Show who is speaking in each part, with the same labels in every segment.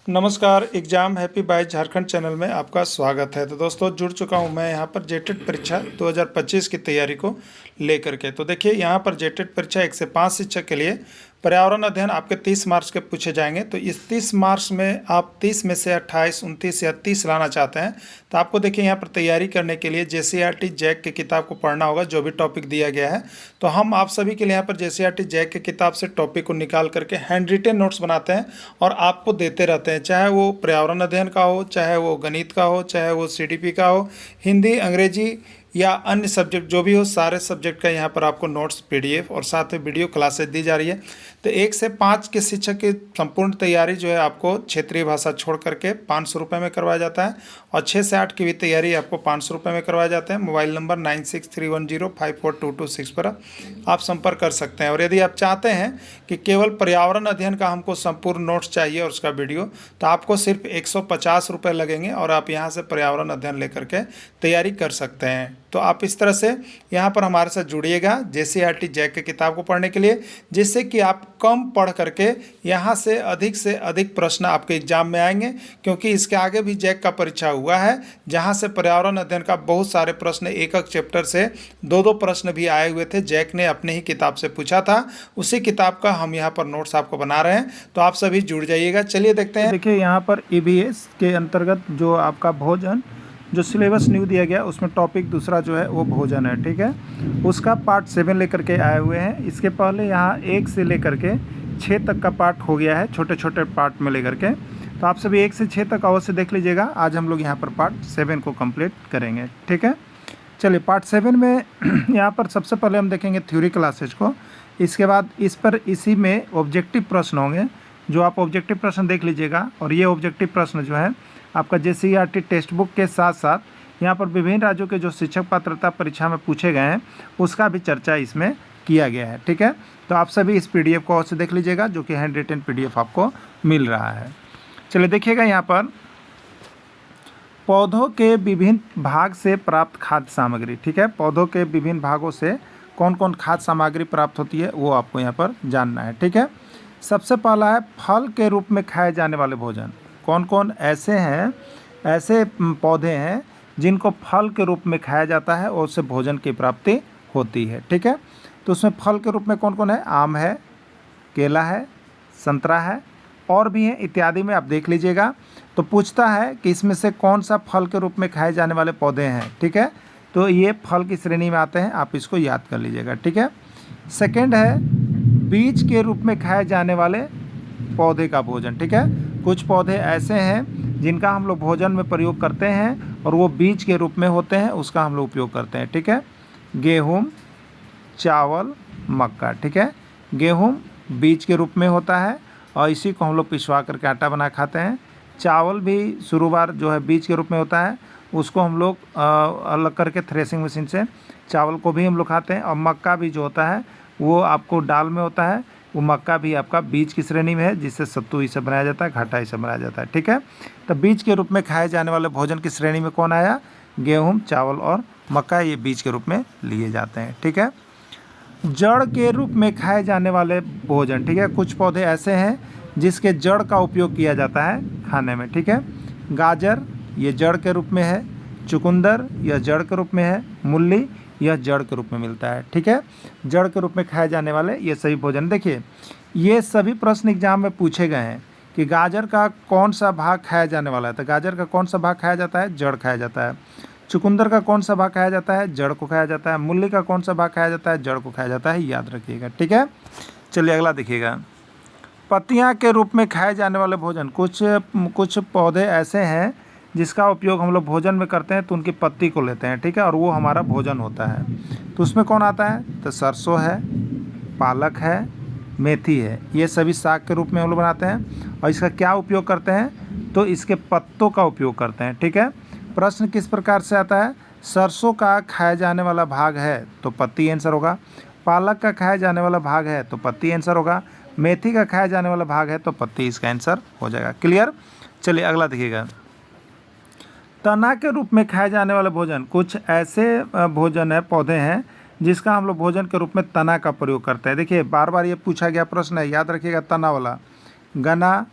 Speaker 1: नमस्कार। Exam happy by Jharkhand channel में आपका स्वागत है। तो दोस्तों जुड़ चुका हूं मैं यहां पर जेटेट परीक्षा 2025 की तैयारी को लेकर के। तो देखिए यहां पर जेटेट परीक्षा 1 से 5 शिक्षक के लिए पर्यावरण अध्ययन आपके 30 मार्क्स के पूछे जाएंगे। तो इस 30 मार्क्स में आप 30 में से 28, 29 या 30 लाना चाहते हैं तो आपको देखिए यहाँ पर तैयारी करने के लिए JCERT जैक की किताब को पढ़ना होगा, जो भी टॉपिक दिया गया है। तो हम आप सभी के लिए यहाँ पर JCERT जैक की किताब से टॉपिक को निकाल करके हैंड रिटेन नोट्स बनाते हैं और आपको देते रहते हैं, चाहे वो पर्यावरण अध्ययन का हो, चाहे वो गणित का हो, चाहे वो CDP का हो, हिंदी, अंग्रेजी या अन्य सब्जेक्ट जो भी हो, सारे सब्जेक्ट का यहाँ पर आपको नोट्स PDF और साथ में वीडियो क्लासेस दी जा रही है। तो 1 से 5 के शिक्षक की संपूर्ण तैयारी जो है आपको क्षेत्रीय भाषा छोड़ करके 500 रुपये में करवाया जाता है और 6 से 8 की भी तैयारी आपको 500 रुपये में करवाया जाता है। मोबाइल नंबर 9631054226 पर आप संपर्क कर सकते हैं। और यदि आप चाहते हैं कि केवल पर्यावरण अध्ययन का हमको संपूर्ण नोट्स चाहिए और उसका वीडियो, तो आपको सिर्फ 150 रुपये लगेंगे और आप यहाँ से पर्यावरण अध्ययन लेकर के तैयारी कर सकते हैं। तो आप इस तरह से यहाँ पर हमारे साथ जुड़िएगा JCERT जैक की किताब को पढ़ने के लिए, जिससे कि आप कम पढ़ करके यहाँ से अधिक प्रश्न आपके एग्जाम में आएंगे। क्योंकि इसके आगे भी जैक का परीक्षा हुआ है, जहाँ से पर्यावरण अध्ययन का बहुत सारे प्रश्न एक चैप्टर से 2-2 प्रश्न भी आए हुए थे। जैक ने अपने ही किताब से पूछा था, उसी किताब का हम यहाँ पर नोट्स आपको बना रहे हैं। तो आप सभी जुड़ जाइएगा। चलिए देखते हैं। देखिए यहाँ पर EVS के अंतर्गत जो आपका भोजन, जो सिलेबस न्यू दिया गया उसमें टॉपिक दूसरा जो है वो भोजन है, ठीक है। उसका पार्ट 7 लेकर के आए हुए हैं। इसके पहले यहाँ 1 से लेकर के 6 तक का पार्ट हो गया है, छोटे छोटे पार्ट में लेकर के। तो आप सभी 1 से 6 तक अवश्य देख लीजिएगा। आज हम लोग यहाँ पर पार्ट 7 को कंप्लीट करेंगे, ठीक है। चलिए पार्ट 7 में यहाँ पर सबसे पहले हम देखेंगे थ्योरी क्लासेज को। इसके बाद इसी में ऑब्जेक्टिव प्रश्न होंगे, जो आप ऑब्जेक्टिव प्रश्न देख लीजिएगा। और ये ऑब्जेक्टिव प्रश्न जो है आपका JCERT टेक्स्ट बुक के साथ साथ यहाँ पर विभिन्न राज्यों के जो शिक्षक पात्रता परीक्षा में पूछे गए हैं उसका भी चर्चा इसमें किया गया है, ठीक है। तो आप सभी इस PDF को अवश्य देख लीजिएगा, जो कि हैंड रिटेन PDF आपको मिल रहा है। चलिए देखिएगा यहाँ पर पौधों के विभिन्न भाग से प्राप्त खाद्य सामग्री, ठीक है। पौधों के विभिन्न भागों से कौन कौन खाद्य सामग्री प्राप्त होती है वो आपको यहाँ पर जानना है, ठीक है। सबसे पहला है फल के रूप में खाए जाने वाले भोजन। कौन कौन ऐसे पौधे हैं जिनको फल के रूप में खाया जाता है और उससे भोजन की प्राप्ति होती है, ठीक है। तो उसमें फल के रूप में कौन कौन है? आम है, केला है, संतरा है और भी हैं इत्यादि में आप देख लीजिएगा। तो पूछता है कि इसमें से कौन सा फल के रूप में खाए जाने वाले पौधे हैं, ठीक है। तो ये फल की श्रेणी में आते हैं, आप इसको याद कर लीजिएगा, ठीक है। सेकेंड है बीज के रूप में खाए जाने वाले पौधे का भोजन, ठीक है। कुछ पौधे ऐसे हैं जिनका हम लोग भोजन में प्रयोग करते हैं और वो बीज के रूप में होते हैं, उसका हम लोग उपयोग करते हैं, ठीक है। गेहूँ, चावल, मक्का, ठीक है। गेहूँ बीज के रूप में होता है और इसी को हम लोग पिसवा करके आटा बना खाते हैं। चावल भी शुरुआत जो है बीज के रूप में होता है, उसको हम लोग अलग करके थ्रेसिंग मशीन से चावल को भी हम लोग खाते हैं। और मक्का भी जो होता है वो आपको दाल में होता है, वो मक्का भी आपका बीज की श्रेणी में है, जिससे सत्तू ही से बनाया जाता है, घाटा ही से बनाया जाता है, ठीक है। तो बीज के रूप में खाए जाने वाले भोजन की श्रेणी में कौन आया? गेहूँ, चावल और मक्का, ये बीज के रूप में लिए जाते हैं, ठीक है। जड़ के रूप में खाए जाने वाले भोजन, ठीक है। कुछ पौधे ऐसे हैं जिसके जड़ का उपयोग किया जाता है खाने में, ठीक है। गाजर ये जड़ के रूप में है, चुकंदर यह जड़ के रूप में है, मूली यह जड़ के रूप में मिलता है, ठीक है। जड़ के रूप में खाए जाने वाले ये सभी भोजन। देखिए ये सभी प्रश्न एग्जाम में पूछे गए हैं कि गाजर का कौन सा भाग खाया जाने वाला है। तो गाजर का कौन सा भाग खाया जाता है? जड़ खाया जाता है। चुकंदर का कौन सा भाग खाया जाता है? जड़ को खाया जाता है। मूली का कौन सा भाग खाया जाता है? जड़ को खाया जाता है, याद रखिएगा, ठीक है। चलिए अगला देखिएगा। पत्तियाँ के रूप में खाए जाने वाले भोजन। कुछ पौधे ऐसे हैं जिसका उपयोग हम लोग भोजन में करते हैं, तो उनकी पत्ती को लेते हैं, ठीक है, और वो हमारा भोजन होता है। तो उसमें कौन आता है? तो सरसों है, पालक है, मेथी है, ये सभी साग के रूप में हम लोग बनाते हैं। और इसका क्या उपयोग करते हैं? तो इसके पत्तों का उपयोग करते हैं, ठीक है। प्रश्न किस प्रकार से आता है? सरसों का खाया जाने वाला भाग है तो पत्ती आंसर होगा, पालक का खाया जाने वाला भाग है तो पत्ती आंसर होगा, मेथी का खाया जाने वाला भाग है तो पत्ती इसका आंसर हो जाएगा। क्लियर? चलिए अगला देखिएगा। तना के रूप में खाए जाने वाले भोजन। कुछ ऐसे भोजन है, पौधे हैं जिसका हम लोग भोजन के रूप में तना का प्रयोग करते हैं। देखिए बार बार ये पूछा गया प्रश्न है, याद रखिएगा तना वाला। गन्ना,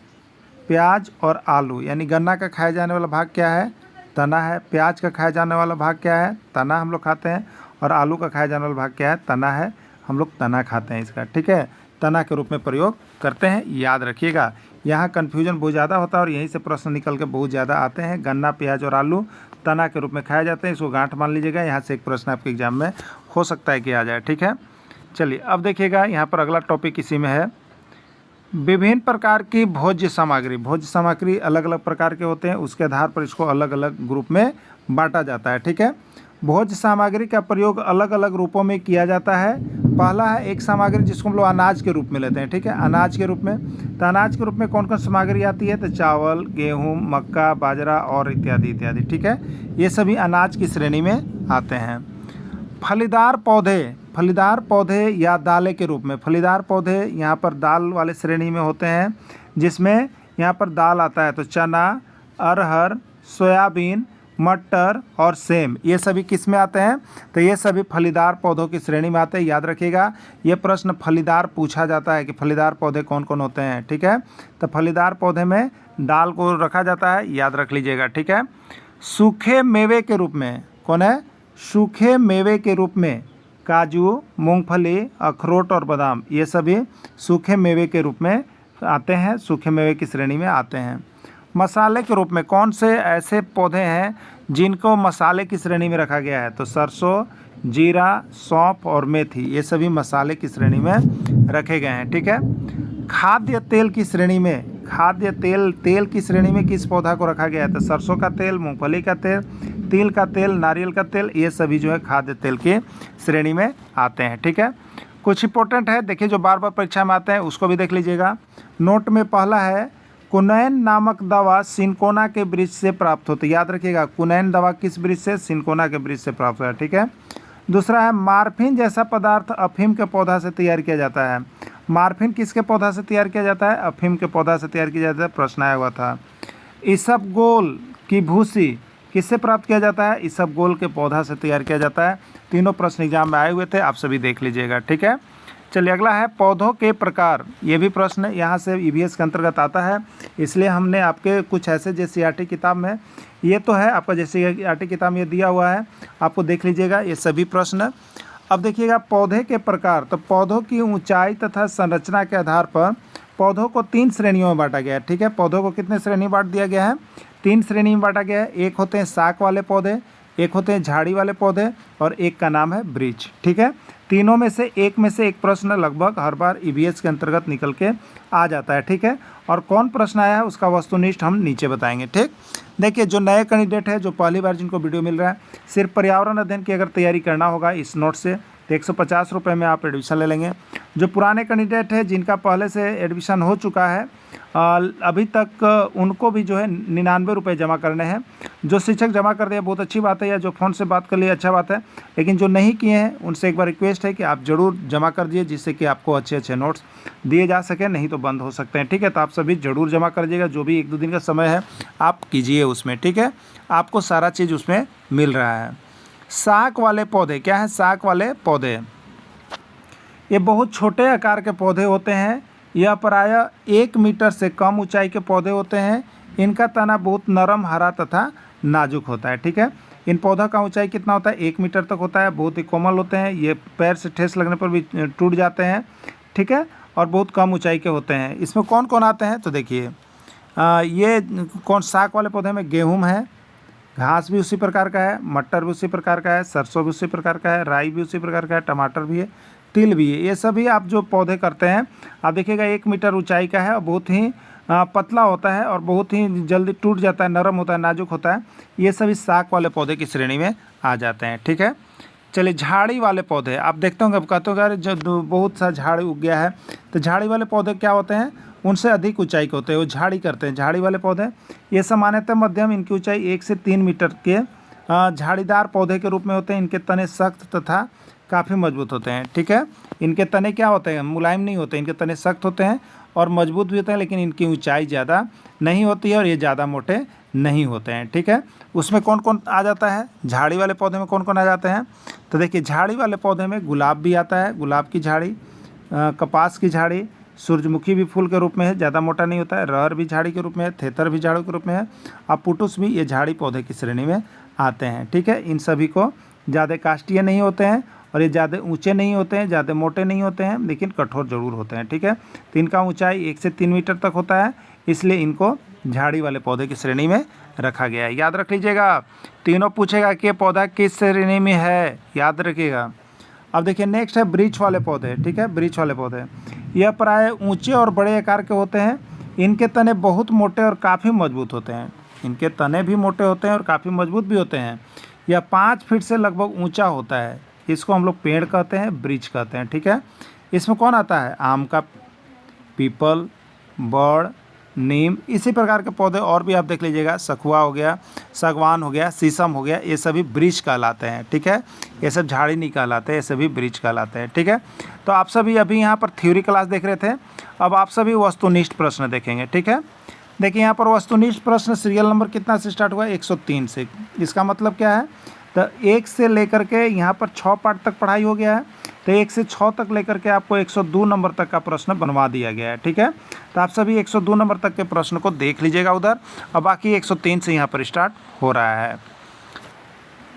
Speaker 1: प्याज और आलू, यानी गन्ना का खाया जाने वाला भाग क्या है? तना है। प्याज का खाया जाने वाला भाग क्या है? तना हम लोग खाते हैं। और आलू का खाया जाने वाला भाग क्या है? तना है, हम लोग तना खाते हैं इसका, ठीक है। तना के रूप में प्रयोग करते हैं, याद रखिएगा। यहाँ कन्फ्यूजन बहुत ज़्यादा होता है और यहीं से प्रश्न निकल के बहुत ज़्यादा आते हैं। गन्ना, प्याज और आलू तना के रूप में खाए जाते हैं, इसको गांठ मान लीजिएगा। यहाँ से एक प्रश्न आपके एग्जाम में हो सकता है कि आ जाए, ठीक है। चलिए अब देखिएगा, यहाँ पर अगला टॉपिक इसी में है। विभिन्न प्रकार की भोज्य सामग्री। भोज्य सामग्री अलग अलग प्रकार के होते हैं, उसके आधार पर इसको अलग अलग ग्रुप में बांटा जाता है, ठीक है। भोज्य सामग्री का प्रयोग अलग अलग रूपों में किया जाता है। पहला है एक सामग्री जिसको हम लोग अनाज के रूप में लेते हैं, ठीक है, अनाज के रूप में। तो अनाज के रूप में कौन कौन सामग्री आती है? तो चावल, गेहूँ, मक्का, बाजरा और इत्यादि इत्यादि, ठीक है। ये सभी अनाज की श्रेणी में आते हैं। फलीदार पौधे, फलीदार पौधे या दालें के रूप में। फलीदार पौधे यहाँ पर दाल वाले श्रेणी में होते हैं, जिसमें यहाँ पर दाल आता है तो चना, अरहर, सोयाबीन, मटर और सेम, ये सभी किस में आते हैं? तो ये सभी फलीदार पौधों की श्रेणी में आते हैं, याद रखिएगा। ये प्रश्न फलीदार पूछा जाता है कि फलीदार पौधे कौन कौन होते हैं, ठीक है। तो फलीदार पौधे में दाल को रखा जाता है, याद रख लीजिएगा, ठीक है। सूखे मेवे के रूप में कौन है? सूखे मेवे के रूप में काजू, मूंगफली, अखरोट और बादाम, ये सभी सूखे मेवे के रूप में आते हैं, सूखे मेवे की श्रेणी में आते हैं। मसाले के रूप में कौन से ऐसे पौधे हैं जिनको मसाले की श्रेणी में रखा गया है? तो सरसों, जीरा, सौंफ और मेथी, ये सभी मसाले की श्रेणी में रखे गए हैं, ठीक है। खाद्य तेल की श्रेणी में, खाद्य तेल, तेल की श्रेणी में किस पौधा को रखा गया है? तो सरसों का तेल, मूंगफली का तेल, तिल का तेल, नारियल का तेल, ये सभी जो है खाद्य तेल की श्रेणी में आते हैं, ठीक है। कुछ इंपॉर्टेंट है, देखिए, जो बार बार परीक्षा में आते हैं उसको भी देख लीजिएगा। नोट में पहला है, कुनैन नामक दवा सिनकोना के वृक्ष से प्राप्त होती है, याद रखिएगा। कुनैन दवा किस वृक्ष से? सिनकोना के वृक्ष से प्राप्त होता है, ठीक है। दूसरा है, मार्फिन जैसा पदार्थ अफीम के पौधा से तैयार किया जाता है। मार्फिन किसके पौधा से तैयार किया जाता है? अफीम के पौधा से तैयार किया जाता है, प्रश्न आया हुआ था। इसबगोल की भूसी किससे प्राप्त किया जाता है? इसबगोल के पौधा से तैयार किया जाता है। तीनों प्रश्न एग्जाम में आए हुए थे, आप सभी देख लीजिएगा, ठीक है। चलिए अगला है पौधों के प्रकार। ये भी प्रश्न यहाँ से ईवीएस के अंतर्गत आता है, इसलिए हमने आपके कुछ ऐसे, जैसे सीईआरटी किताब में ये तो है आपका, जैसे सीईआरटी किताब में ये दिया हुआ है, आपको देख लीजिएगा ये सभी प्रश्न। अब देखिएगा पौधे के प्रकार। तो पौधों की ऊंचाई तथा संरचना के आधार पर पौधों को 3 श्रेणियों में बांटा गया है, ठीक है। पौधों को कितने श्रेणी में बांट दिया गया है? 3 श्रेणी में बांटा गया है। एक होते हैं शाक वाले पौधे, एक होते हैं झाड़ी वाले पौधे और एक का नाम है वृक्ष, ठीक है। तीनों में से एक प्रश्न लगभग हर बार ईवीएस के अंतर्गत निकल के आ जाता है, ठीक है। और कौन प्रश्न आया है उसका वस्तुनिष्ठ हम नीचे बताएंगे, ठीक। देखिए, जो नए कैंडिडेट है, जो पहली बार जिनको वीडियो मिल रहा है, सिर्फ पर्यावरण अध्ययन की अगर तैयारी करना होगा इस नोट से तो 150 रुपये में आप एडमिशन ले लेंगे। जो पुराने कैंडिडेट है, जिनका पहले से एडमिशन हो चुका है अभी तक, उनको भी जो है 99 रुपये जमा करने हैं। जो शिक्षक जमा कर दिए बहुत अच्छी बात है, या जो फ़ोन से बात कर लिए अच्छा बात है, लेकिन जो नहीं किए हैं उनसे एक बार रिक्वेस्ट है कि आप ज़रूर जमा कर दिए, जिससे कि आपको अच्छे अच्छे नोट्स दिए जा सकें, नहीं तो बंद हो सकते हैं, ठीक है। तो आप सभी ज़रूर जमा कर दीजिएगा, जो भी 1-2 दिन का समय है आप कीजिए उसमें, ठीक है। आपको सारा चीज़ उसमें मिल रहा है। शाक वाले पौधे क्या है? शाक वाले पौधे ये बहुत छोटे आकार के पौधे होते हैं। यह प्रायः 1 मीटर से कम ऊंचाई के पौधे होते हैं। इनका तना बहुत नरम, हरा तथा नाजुक होता है, ठीक है। इन पौधों का ऊंचाई कितना होता है? 1 मीटर तक होता है। बहुत ही कोमल होते हैं, ये पैर से ठेस लगने पर भी टूट जाते हैं, ठीक है। और बहुत कम ऊंचाई के होते हैं। इसमें कौन कौन आते हैं? तो देखिए, ये कौन शाक वाले पौधे में गेहूँ है, घास भी उसी प्रकार का है, मटर भी उसी प्रकार का है, सरसों भी उसी प्रकार का है, राई भी उसी प्रकार का है, टमाटर भी है, तिल भी है। ये सभी आप जो पौधे करते हैं, आप देखिएगा 1 मीटर ऊंचाई का है और बहुत ही पतला होता है और बहुत ही जल्दी टूट जाता है, नरम होता है, नाजुक होता है। ये सभी शाक वाले पौधे की श्रेणी में आ जाते हैं, ठीक है। चलिए, झाड़ी वाले पौधे आप देखते होंगे, अब कहते होंगे जो बहुत सा झाड़ी उग गया है, तो झाड़ी वाले पौधे क्या होते हैं? उनसे अधिक ऊंचाई के होते हैं, वो झाड़ी करते हैं। झाड़ी वाले पौधे ये सामान्यतः मध्यम, इनकी ऊंचाई 1 से 3 मीटर के झाड़ीदार पौधे के रूप में होते हैं। इनके तने सख्त तथा काफ़ी मजबूत होते हैं, ठीक है। इनके तने क्या होते हैं? मुलायम नहीं होते, इनके तने सख्त होते हैं और मजबूत भी होते हैं, लेकिन इनकी ऊंचाई ज़्यादा नहीं होती है और ये ज़्यादा मोटे नहीं होते हैं, ठीक है। उसमें कौन कौन आ जाता है? झाड़ी वाले पौधे में कौन कौन आ जाते हैं? तो देखिए, झाड़ी वाले पौधे में गुलाब भी आता है, गुलाब की झाड़ी, कपास की झाड़ी, सूरजमुखी भी फूल के रूप में है, ज़्यादा मोटा नहीं होता है। रहर भी झाड़ी के रूप में है, थेतर भी झाड़ी के रूप में है, और पुटुस भी, ये झाड़ी पौधे की श्रेणी में आते हैं। ठीक है, इन सभी को ज़्यादा काष्ठीय नहीं होते हैं और ये ज़्यादा ऊंचे नहीं होते हैं, ज़्यादा मोटे नहीं होते हैं, लेकिन कठोर जरूर होते हैं। ठीक है, तो इनका ऊंचाई 1 से 3 मीटर तक होता है, इसलिए इनको झाड़ी वाले पौधे की श्रेणी में रखा गया है। याद रख लीजिएगा, तीनों पूछेगा कि ये पौधा किस श्रेणी में है, याद रखिएगा। अब देखिए नेक्स्ट है वृक्ष वाले पौधे। ठीक है, वृक्ष वाले पौधे यह प्राय ऊंचे और बड़े आकार के होते हैं। इनके तने बहुत मोटे और काफ़ी मजबूत होते हैं। इनके तने भी मोटे होते हैं और काफ़ी मजबूत भी होते हैं। यह 5 फीट से लगभग ऊंचा होता है। इसको हम लोग पेड़ कहते हैं, वृक्ष कहते हैं। ठीक है, इसमें कौन आता है, आम का, पीपल, बड़, नीम, इसी प्रकार के पौधे और भी आप देख लीजिएगा, सखुआ हो गया, सागवान हो गया, शीशम हो गया, ये सभी वृक्ष कहलाते हैं। ठीक है, ये सब झाड़ी नहीं कहलाते, ये सभी वृक्ष कहलाते हैं। ठीक है, तो आप सभी अभी यहाँ पर थ्योरी क्लास देख रहे थे, अब आप सभी वस्तुनिष्ठ प्रश्न देखेंगे। ठीक है, देखिए यहाँ पर वस्तुनिष्ठ प्रश्न सीरियल नंबर कितना से स्टार्ट हुआ है, 103 से। इसका मतलब क्या है, तो 1 से लेकर के यहाँ पर 6 पार्ट तक पढ़ाई हो गया है, तो 1 से 6 तक लेकर के आपको 102 नंबर तक का प्रश्न बनवा दिया गया है। ठीक है, तो आप सभी 102 नंबर तक के प्रश्न को देख लीजिएगा उधर, और बाकी 103 से यहाँ पर स्टार्ट हो रहा है।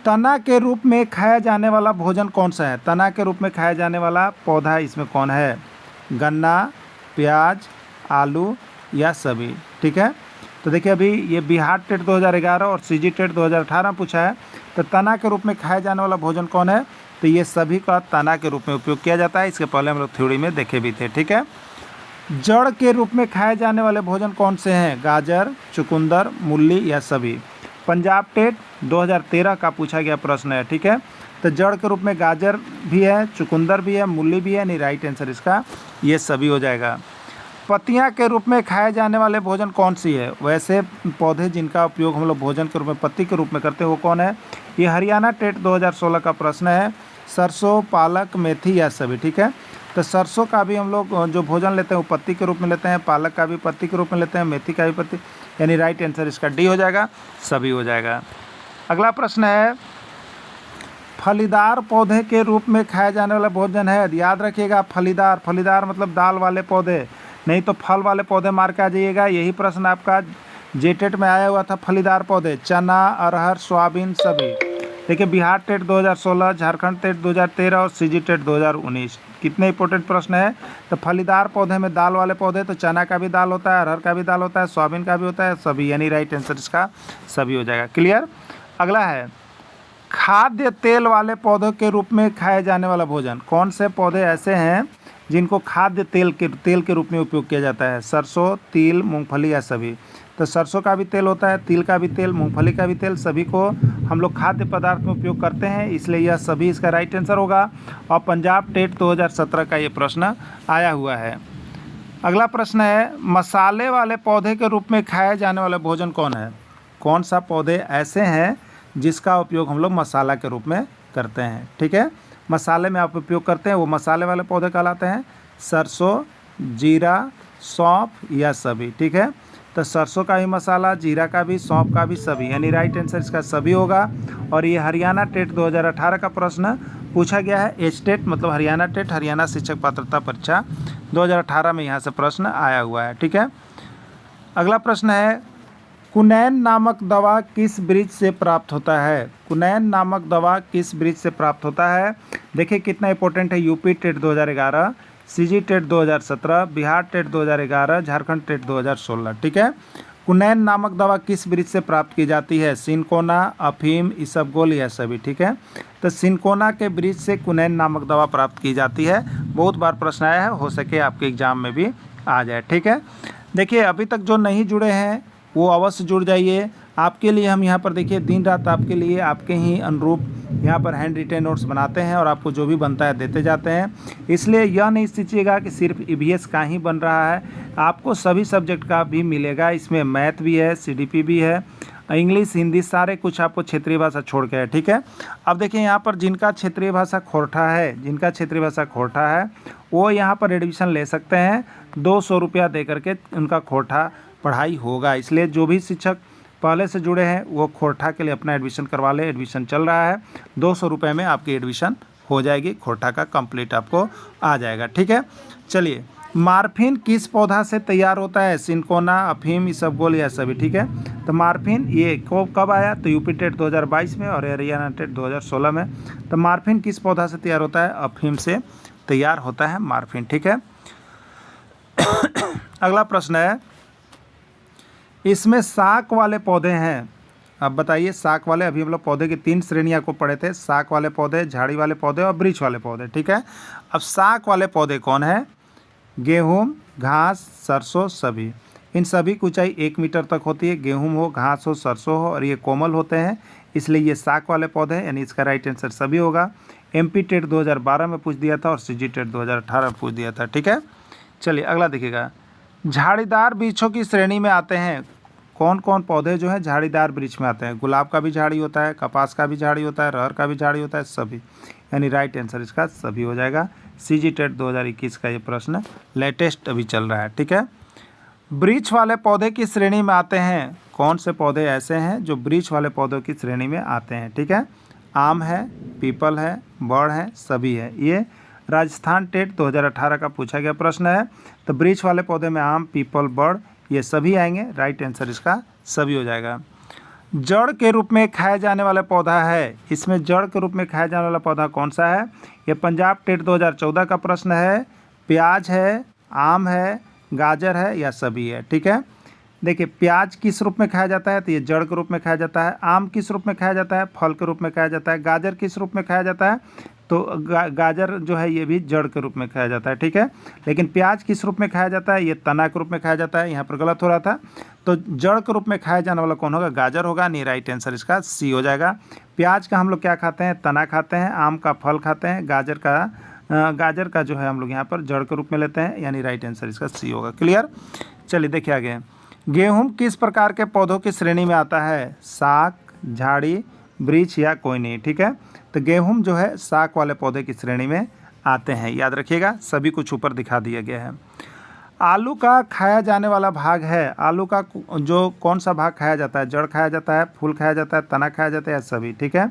Speaker 1: तना के रूप में खाया जाने वाला भोजन कौन सा है, तना के रूप में खाया जाने वाला पौधा इसमें कौन है, गन्ना, प्याज, आलू या सभी। ठीक है, तो देखिए अभी ये बिहार टेट 2011 और सीजी टेट 2018 पूछा है, तो तना के रूप में खाया जाने वाला भोजन कौन है, तो ये सभी का तना के रूप में उपयोग किया जाता है। इसके पहले हम लोग थ्योरी में देखे भी थे। ठीक है, जड़ के रूप में खाए जाने वाले भोजन कौन से हैं, गाजर, चुकंदर, मूली या सभी। पंजाब टेट 2013 का पूछा गया प्रश्न है। ठीक है, तो जड़ के रूप में गाजर भी है, चुकंदर भी है, मूली भी है, नहीं राइट आंसर इसका ये सभी हो जाएगा। पत्तियां के रूप में खाए जाने वाले भोजन कौन सी है, वैसे पौधे जिनका उपयोग हम लोग भोजन के रूप में पत्ती के रूप में करते हैं वो कौन है, ये हरियाणा टेट 2016 का प्रश्न है। सरसों, पालक, मेथी या सभी। ठीक है, तो सरसों का भी हम लोग जो भोजन लेते हैं वो पत्ती के रूप में लेते हैं, पालक का भी पत्ती के रूप में लेते हैं, मेथी का भी पत्ती, यानी राइट आंसर इसका डी हो जाएगा, सभी हो जाएगा। अगला प्रश्न है, फलीदार पौधे के रूप में खाया जाने वाला भोजन है, याद रखिएगा फलीदार, फलीदार मतलब दाल वाले पौधे, नहीं तो फल वाले पौधे मार के आ जाइएगा। यही प्रश्न आपका जेटेट में आया हुआ था, फलीदार पौधे, चना, अरहर, सोयाबीन सभी। देखिए बिहार टेट 2016, झारखंड टेट 2013 और सीजी टेट 2019 कितने इंपॉर्टेंट प्रश्न है। तो फलीदार पौधे में दाल वाले पौधे, तो चना का भी दाल होता है, अरहर का भी दाल होता है, सोयाबीन का भी होता है, सभी, यानी राइट आंसर इसका सभी हो जाएगा। क्लियर। अगला है, खाद्य तेल वाले पौधों के रूप में खाए जाने वाला भोजन, कौन से पौधे ऐसे हैं जिनको खाद्य तेल के रूप में उपयोग किया जाता है, सरसों, तिल, मूंगफली या सभी। तो सरसों का भी तेल होता है, तिल का भी तेल, मूंगफली का भी तेल, सभी को हम लोग खाद्य पदार्थ में उपयोग करते हैं, इसलिए यह सभी इसका राइट आंसर होगा। और पंजाब टेट 2017 का ये प्रश्न आया हुआ है। अगला प्रश्न है, मसाले वाले पौधे के रूप में खाए जाने वाला भोजन कौन है, कौन सा पौधे ऐसे हैं जिसका उपयोग हम लोग मसाला के रूप में करते हैं। ठीक है, मसाले में आप उपयोग करते हैं वो मसाले वाले पौधे कहलाते हैं, सरसों, जीरा, सौंफ या सभी। ठीक है, तो सरसों का भी मसाला, जीरा का भी, सौंफ का भी, सभी, यानी राइट आंसर इसका सभी होगा। और ये हरियाणा टेट 2018 का प्रश्न पूछा गया है, एच टेट मतलब हरियाणा टेट, हरियाणा शिक्षक पात्रता परीक्षा 2018 में यहाँ से प्रश्न आया हुआ है। ठीक है, अगला प्रश्न है, कुनैन नामक दवा किस वृक्ष से प्राप्त होता है, कुनैन नामक दवा किस वृक्ष से प्राप्त होता है। देखिए कितना इंपॉर्टेंट है, UP TET 2011, CG TET 2017, Bihar TET 2011, Jharkhand TET 2016। ठीक है, कुनैन नामक दवा किस वृक्ष से प्राप्त की जाती है, सिनकोना, अफीम, इसबगोल या सभी। ठीक है, तो सिनकोना के वृक्ष से कुनैन नामक दवा प्राप्त की जाती है, बहुत बार प्रश्न आया है, हो सके आपके एग्जाम में भी आ जाए। ठीक है, देखिए अभी तक जो नहीं जुड़े हैं वो अवश्य जुड़ जाइए, आपके लिए हम यहाँ पर देखिए दिन रात आपके लिए आपके ही अनुरूप यहाँ पर हैंड रिटेन नोट्स बनाते हैं और आपको जो भी बनता है देते जाते हैं। इसलिए यह नहीं सोचिएगा कि सिर्फ ईवीएस का ही बन रहा है, आपको सभी सब्जेक्ट का भी मिलेगा, इसमें मैथ भी है, सीडीपी भी है, इंग्लिश, हिंदी, सारे कुछ आपको क्षेत्रीय भाषा छोड़ के है। ठीक है, अब देखिए यहाँ पर जिनका क्षेत्रीय भाषा खोरठा है, जिनका क्षेत्रीय भाषा खोरठा है वो यहाँ पर एडमिशन ले सकते हैं, 200 रुपया दे करके उनका खोरठा पढ़ाई होगा। इसलिए जो भी शिक्षक पहले से जुड़े हैं वो खोरठा के लिए अपना एडमिशन करवा ले, एडमिशन चल रहा है, 200 रुपये में आपकी एडमिशन हो जाएगी, खोरठा का कंप्लीट आपको आ जाएगा। ठीक है, चलिए मार्फिन किस पौधा से तैयार होता है? सिनकोना, अफीम, इसबगोल या सभी, ठीक है। तो मार्फिन ये कब आया? तो यूपी टेट 2022 में और हरियाणा टेट 2016 में। तो मार्फिन किस पौधा से तैयार होता है? अफीम से तैयार होता है मार्फिन, ठीक है। अगला प्रश्न है, इसमें शाक वाले पौधे हैं। अब बताइए, शाक वाले, अभी हम लोग पौधे की 3 श्रेणियां को पढ़े थे, शाक वाले पौधे, झाड़ी वाले पौधे और वृक्ष वाले पौधे, ठीक है। अब शाक वाले पौधे कौन है? गेहूं, घास, सरसों, सभी। इन सभी की ऊंचाई 1 मीटर तक होती है। गेहूं हो, घास हो, सरसों हो, और ये कोमल होते हैं, इसलिए ये शाक वाले पौधे हैं, यानी इसका राइट आंसर सभी होगा। MP टेट 2012 में पूछ दिया था और CG टेट 2018 में पूछ दिया था, ठीक है। चलिए अगला देखिएगा, झाड़ीदार वृक्षों की श्रेणी में आते हैं कौन कौन पौधे जो हैं झाड़ीदार वृक्ष में आते हैं? गुलाब का भी झाड़ी होता है, कपास का भी झाड़ी होता है, रहर का भी झाड़ी होता है, सभी, यानी राइट आंसर इसका सभी हो जाएगा। CG टेट 2021 का ये प्रश्न लेटेस्ट अभी चल रहा है, ठीक है। वृक्ष वाले पौधे की श्रेणी में आते हैं कौन से पौधे ऐसे हैं जो वृक्ष वाले पौधों की श्रेणी में आते हैं? ठीक है, आम है, पीपल है, बड़ है, सभी है। ये राजस्थान टेट 2018 का पूछा गया प्रश्न है। तो वृक्ष वाले पौधे में आम, पीपल, बड़ ये सभी आएंगे, राइट आंसर इसका सभी हो जाएगा। जड़ के रूप में खाया जाने वाला पौधा है, इसमें जड़ के रूप में खाया जाने वाला पौधा कौन सा है? ये पंजाब टेट 2014 का प्रश्न है। प्याज है, आम है, गाजर है या सभी है, ठीक है। देखिए, प्याज किस रूप में खाया जाता है? तो ये जड़ के रूप में खाया जाता है। आम किस रूप में खाया जाता है? फल के रूप में खाया जाता है। गाजर किस रूप में खाया जाता है? तो गाजर जो है ये भी जड़ के रूप में खाया जाता है, ठीक है। लेकिन प्याज किस रूप में खाया जाता है? ये तना के रूप में खाया जाता है, यहाँ पर गलत हो रहा था। तो जड़ के रूप में खाया जाने वाला कौन होगा? गाजर होगा, नहीं, राइट आंसर इसका सी हो जाएगा। प्याज का हम लोग क्या खाते हैं? तना खाते हैं। आम का फल खाते हैं। गाजर का जो है हम लोग यहाँ पर जड़ के रूप में लेते हैं, यानी राइट आंसर इसका सी होगा। क्लियर? चलिए देखिए आगे, गेहूँ किस प्रकार के पौधों की श्रेणी में आता है? साग, झाड़ी, वृक्ष या कोई नहीं, ठीक है। तो गेहूँ जो है साग वाले पौधे की श्रेणी में आते हैं, याद रखिएगा, सभी कुछ ऊपर दिखा दिया गया है। आलू का खाया जाने वाला भाग है, आलू का जो कौन सा भाग खाया जाता है? जड़ खाया जाता है, फूल खाया जाता है, तना खाया जाता है या सभी, ठीक है।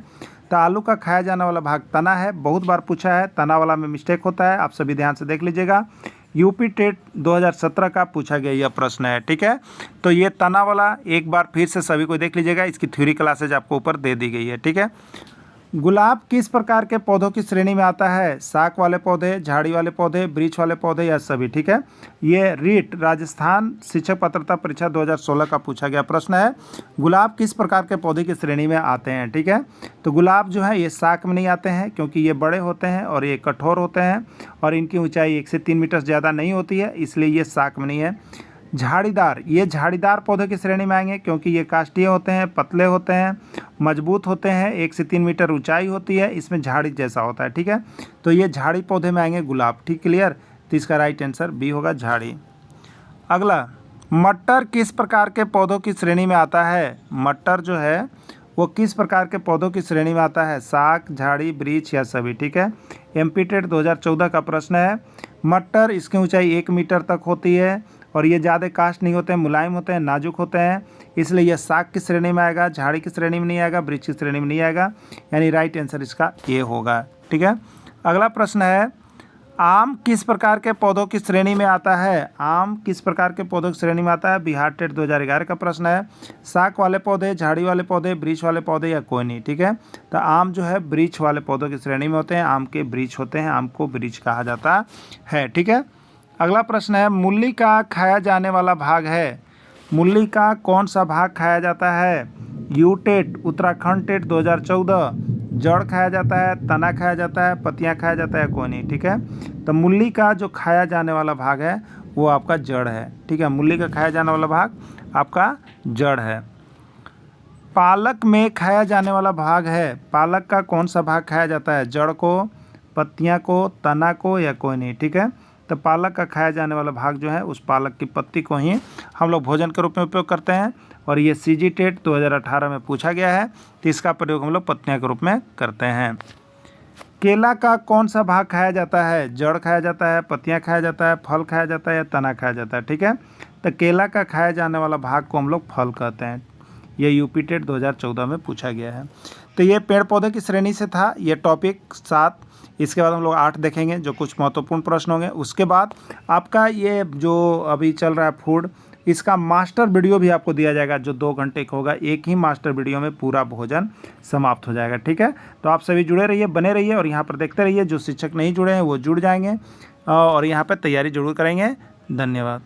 Speaker 1: तो आलू का खाया जाने वाला भाग तना है, बहुत बार पूछा है, तना वाला में मिस्टेक होता है, आप सभी ध्यान से देख लीजिएगा। यूपी टेट 2017 का पूछा गया यह प्रश्न है, ठीक है। तो ये तना वाला एक बार फिर से सभी को देख लीजिएगा, इसकी थ्योरी क्लासेज आपको ऊपर दे दी गई है, ठीक है। गुलाब किस प्रकार के पौधों की श्रेणी में आता है? शाक वाले पौधे, झाड़ी वाले पौधे, वृक्ष वाले पौधे या सभी, ठीक है। ये रीट राजस्थान शिक्षक पात्रता परीक्षा 2016 का पूछा गया प्रश्न है। गुलाब किस प्रकार के पौधे की श्रेणी में आते हैं, ठीक है। तो गुलाब जो है ये शाक में नहीं आते हैं, क्योंकि ये बड़े होते हैं और ये कठोर होते हैं और इनकी ऊंचाई 1 से 3 मीटर ज़्यादा नहीं होती है, इसलिए ये शाक में नहीं है। झाड़ीदार, ये झाड़ीदार पौधे की श्रेणी में आएंगे, क्योंकि ये काष्ठीय होते हैं, पतले होते हैं, मजबूत होते हैं, 1 से 3 मीटर ऊंचाई होती है, इसमें झाड़ी जैसा होता है, ठीक है। तो ये झाड़ी पौधे में आएंगे गुलाब, ठीक, क्लियर। तो इसका राइट आंसर बी होगा, झाड़ी। अगला, मटर किस प्रकार के पौधों की श्रेणी में आता है? मटर जो है वो किस प्रकार के पौधों की श्रेणी में आता है? शाक, झाड़ी, वृक्ष या सभी, ठीक है। MP टेट 2014 का प्रश्न है। मटर, इसकी ऊंचाई 1 मीटर तक होती है और ये ज़्यादा कास्ट नहीं होते हैं, मुलायम होते हैं, नाजुक होते हैं, इसलिए यह शाक की श्रेणी में आएगा, झाड़ी की श्रेणी में नहीं आएगा, वृक्ष की श्रेणी में नहीं आएगा, यानी राइट आंसर इसका ये होगा, ठीक है। अगला प्रश्न है, आम किस प्रकार के पौधों की श्रेणी में आता है? आम किस प्रकार के पौधों की श्रेणी में आता है? बिहार टेट 2011 का प्रश्न है। शाक वाले पौधे, झाड़ी वाले पौधे, वृक्ष वाले पौधे या कोई नहीं, ठीक है। तो आम जो है वृक्ष वाले पौधों की श्रेणी में होते हैं, आम के वृक्ष होते हैं, आम को वृक्ष कहा जाता है, ठीक है। अगला प्रश्न है, मूली का खाया जाने वाला भाग है, मूली का कौन सा भाग खाया जाता है? यू टेट उत्तराखंड टेट 2014, जड़ खाया जाता है, तना खाया जाता है, पत्तियां खाया जाता है, कोई नहीं, ठीक है। तो मूली का जो खाया जाने वाला भाग है वो आपका जड़ है, ठीक है। मूली का खाया जाने वाला भाग आपका जड़ है। पालक में खाया जाने वाला भाग है, पालक का कौन सा भाग खाया जाता है? जड़ को, पत्तियां को, तना को या कोई नहीं, ठीक है। तो पालक का खाया जाने वाला भाग जो है उस पालक की पत्ती को ही हम लोग भोजन के रूप में उपयोग करते हैं और ये CG टेट 2018 में पूछा गया है, तो इसका प्रयोग हम लोग पत्तियां के रूप में करते हैं। केला का कौन सा भाग खाया जाता है? जड़ खाया जाता है, पत्तियां खाया जाता है, फल खाया जाता है या तना खाया जाता है, ठीक है। तो केला का खाया जाने वाला भाग को हम लोग फल कहते हैं, ये यूपी टेट 2014 में पूछा गया है। तो ये पेड़ पौधे की श्रेणी से था ये टॉपिक 7। इसके बाद हम लोग 8 देखेंगे जो कुछ महत्वपूर्ण प्रश्न होंगे। उसके बाद आपका ये जो अभी चल रहा है फूड, इसका मास्टर वीडियो भी आपको दिया जाएगा जो 2 घंटे का होगा। एक ही मास्टर वीडियो में पूरा भोजन समाप्त हो जाएगा, ठीक है। तो आप सभी जुड़े रहिए, बने रहिए और यहाँ पर देखते रहिए। जो शिक्षक नहीं जुड़े हैं वो जुड़ जाएंगे और यहाँ पर तैयारी जरूर करेंगे। धन्यवाद।